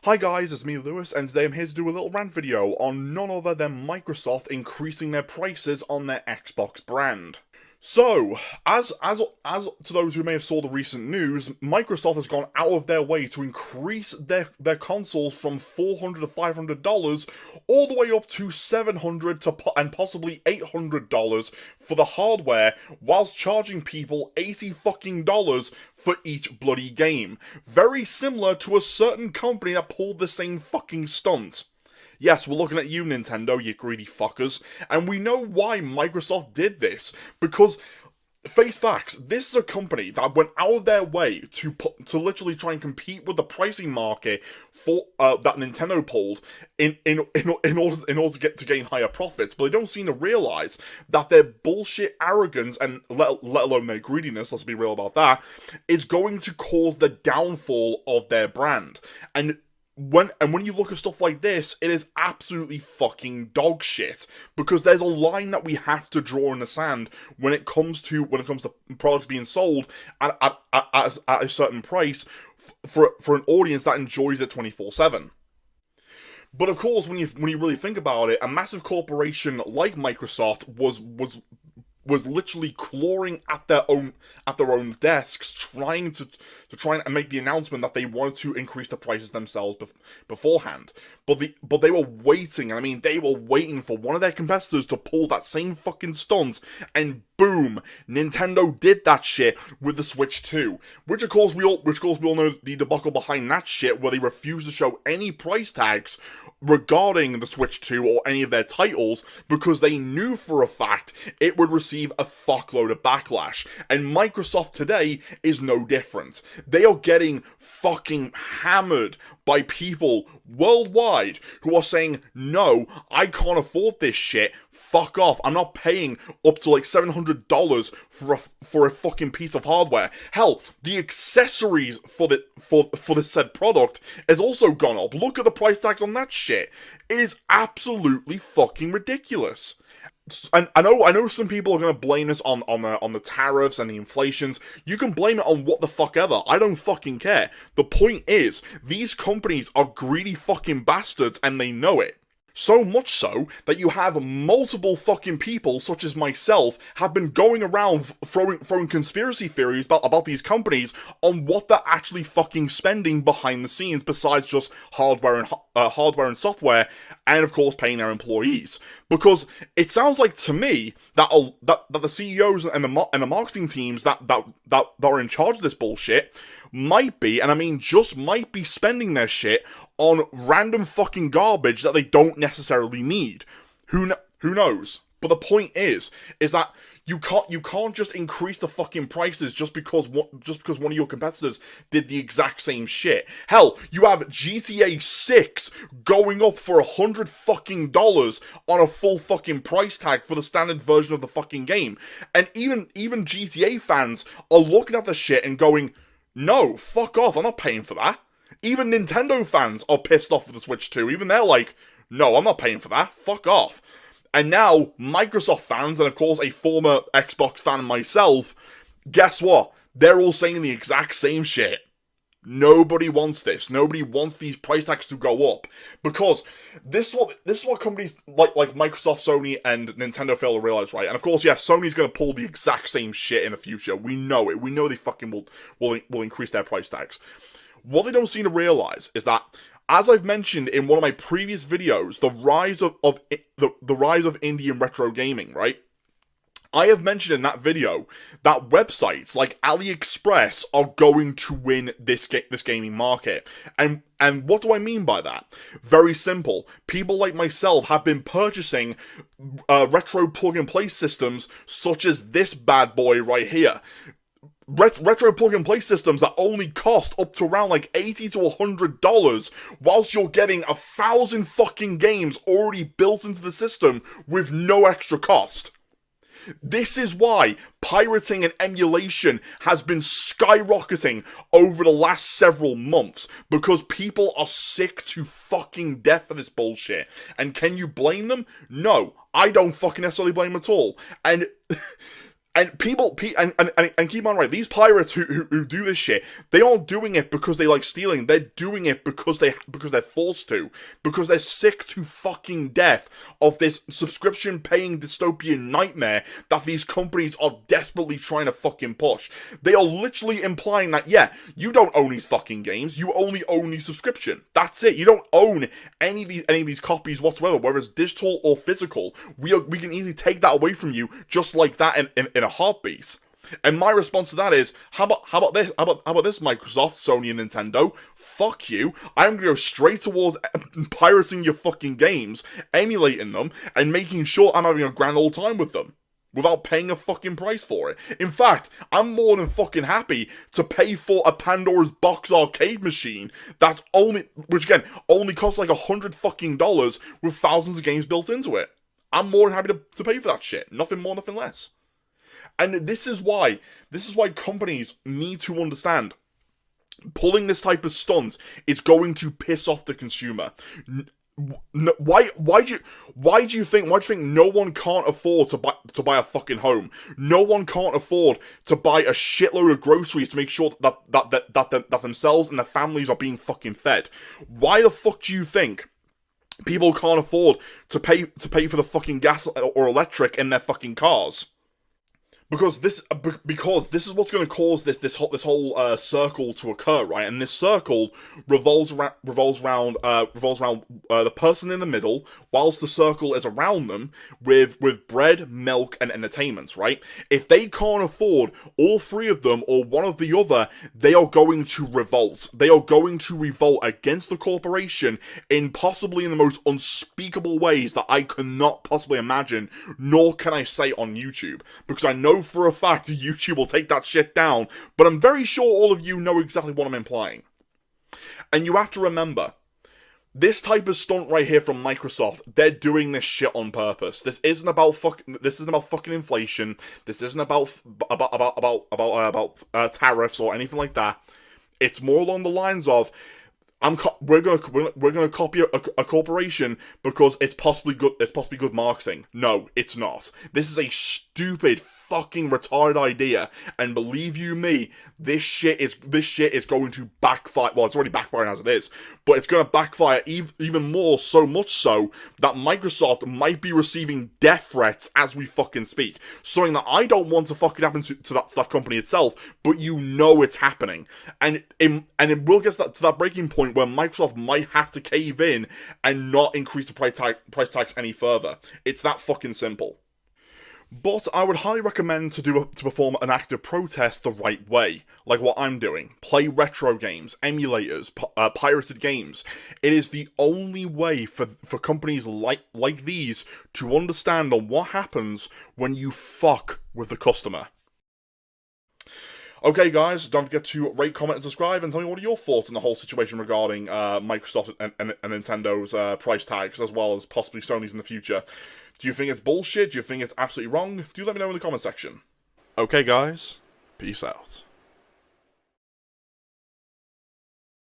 Hi guys, it's me Lewis, and today I'm here to do a little rant video on none other than Microsoft increasing their prices on their Xbox brand. So, as to those who may have saw the recent news, Microsoft has gone out of their way to increase their consoles from $400 to $500 all the way up to $700 to and possibly $800 for the hardware, whilst charging people $80 fucking dollars for each bloody game. Very similar to a certain company that pulled the same fucking stunt. Yes, we're looking at you, Nintendo, you greedy fuckers. And we know why Microsoft did this. Because, face facts, this is a company that went out of their way to literally try and compete with the pricing market for that Nintendo pulled in order to gain higher profits. But they don't seem to realize that their bullshit arrogance and let alone their greediness, let's be real about that, is going to cause the downfall of their brand. And when you look at stuff like this, it is absolutely fucking dog shit, because there's a line that we have to draw in the sand when it comes to products being sold at a certain price for an audience that enjoys it 24/7. But of course, when you really think about it, a massive corporation like Microsoft was literally clawing at their own desks, trying to try and make the announcement that they wanted to increase the prices themselves beforehand. But they were waiting. I mean, they were waiting for one of their competitors to pull that same fucking stunt, and boom, Nintendo did that shit with the Switch 2, which of course we all know the debacle behind that shit, where they refused to show any price tags regarding the Switch 2 or any of their titles because they knew for a fact it would receive a fuckload of backlash. And Microsoft today is no different. They are getting fucking hammered by people worldwide who are saying, no, I can't afford this shit, fuck off, I'm not paying up to like $700 for a fucking piece of hardware. Hell, the accessories for the said product has also gone up. Look at the price tags on that shit. It is absolutely fucking ridiculous. And I know some people are gonna blame this on the tariffs and the inflations. You can blame it on what the fuck ever. I don't fucking care. The point is, these companies are greedy fucking bastards and they know it. So much so that you have multiple fucking people, such as myself, have been going around throwing conspiracy theories about these companies on what they're actually fucking spending behind the scenes, besides just hardware and software, and of course paying their employees. Because it sounds like to me that the CEOs and the marketing teams that are in charge of this bullshit might be, and I mean just might be, spending their shit on random fucking garbage that they don't necessarily need. Who knows? But the point is that you can't just increase the fucking prices just because one of your competitors did the exact same shit. Hell, you have GTA 6 going up for $100 fucking dollars on a full fucking price tag for the standard version of the fucking game. And even GTA fans are looking at the shit and going, no, fuck off, I'm not paying for that. Even Nintendo fans are pissed off with the Switch 2. Even they're like, no, I'm not paying for that, fuck off. And now, Microsoft fans, and of course a former Xbox fan myself, guess what? They're all saying the exact same shit. Nobody wants this. Nobody wants these price tags to go up. Because this is what companies like Microsoft, Sony, and Nintendo fail to realize, right? And of course, yes, Sony's going to pull the exact same shit in the future. We know it. We know they fucking will increase their price tags. What they don't seem to realize is that, as I've mentioned in one of my previous videos, the rise of indie and retro gaming, right? I have mentioned in that video that websites like AliExpress are going to win this gaming market. And what do I mean by that? Very simple. People like myself have been purchasing retro plug-and-play systems such as this bad boy right here. Retro plug-and-play systems that only cost up to around like $80 to $100, whilst you're getting 1,000 fucking games already built into the system with no extra cost. This is why pirating and emulation has been skyrocketing over the last several months, because people are sick to fucking death of this bullshit. And can you blame them? No, I don't fucking necessarily blame them at all. And And people, and keep on right, these pirates who do this shit, they aren't doing it because they like stealing. They're doing it because they're forced to, because they're sick to fucking death of this subscription-paying dystopian nightmare that these companies are desperately trying to fucking push. They are literally implying that, yeah, you don't own these fucking games, you only own the subscription. That's it. You don't own any of these copies whatsoever, whether it's digital or physical. We can easily take that away from you just like that in a heartbeat. And my response to that is, how about this, Microsoft, Sony, and Nintendo? Fuck you. I'm gonna go straight towards pirating your fucking games, emulating them, and making sure I'm having a grand old time with them, without paying a fucking price for it. In fact, I'm more than fucking happy to pay for a Pandora's box arcade machine that's which again, only costs like $100 fucking with thousands of games built into it. I'm more than happy to pay for that shit. Nothing more, nothing less. And this is why companies need to understand, pulling this type of stunt is going to piss off the consumer. Why do you think no one can't afford to buy a fucking home? No one can't afford to buy a shitload of groceries to make sure that themselves and their families are being fucking fed? Why the fuck do you think people can't afford to pay for the fucking gas or electric in their fucking cars? Because this is what's going to cause this whole circle to occur, right? And this circle revolves around the person in the middle, whilst the circle is around them with bread, milk, and entertainment, right? If they can't afford all three of them or one of the other, they are going to revolt. They are going to revolt against the corporation in possibly in the most unspeakable ways that I cannot possibly imagine, nor can I say on YouTube, because I know for a fact YouTube will take that shit down, but I'm very sure all of you know exactly what I'm implying. And you have to remember, this type of stunt right here from Microsoft, they're doing this shit on purpose. This isn't about fucking inflation. This isn't about tariffs or anything like that. It's more along the lines of, we're gonna copy a corporation because it's possibly good marketing. No, it's not. This is a stupid fucking retarded idea, and believe you me, this shit is going to backfire. Well, it's already backfiring as it is, but it's going to backfire even more, so much so that Microsoft might be receiving death threats as we fucking speak. Something that I don't want to fucking happen to that company itself, but you know it's happening, and it will get to that breaking point where Microsoft might have to cave in and not increase the price tags any further. It's that fucking simple. But I would highly recommend to perform an active protest the right way, like what I'm doing. Play retro games, emulators, pirated games. It is the only way for companies like these to understand on what happens when you fuck with the customer. Okay, guys, don't forget to rate, comment, and subscribe, and tell me what are your thoughts on the whole situation regarding Microsoft and Nintendo's price tags, as well as possibly Sony's in the future. Do you think it's bullshit? Do you think it's absolutely wrong? Do let me know in the comment section. Okay, guys, peace out.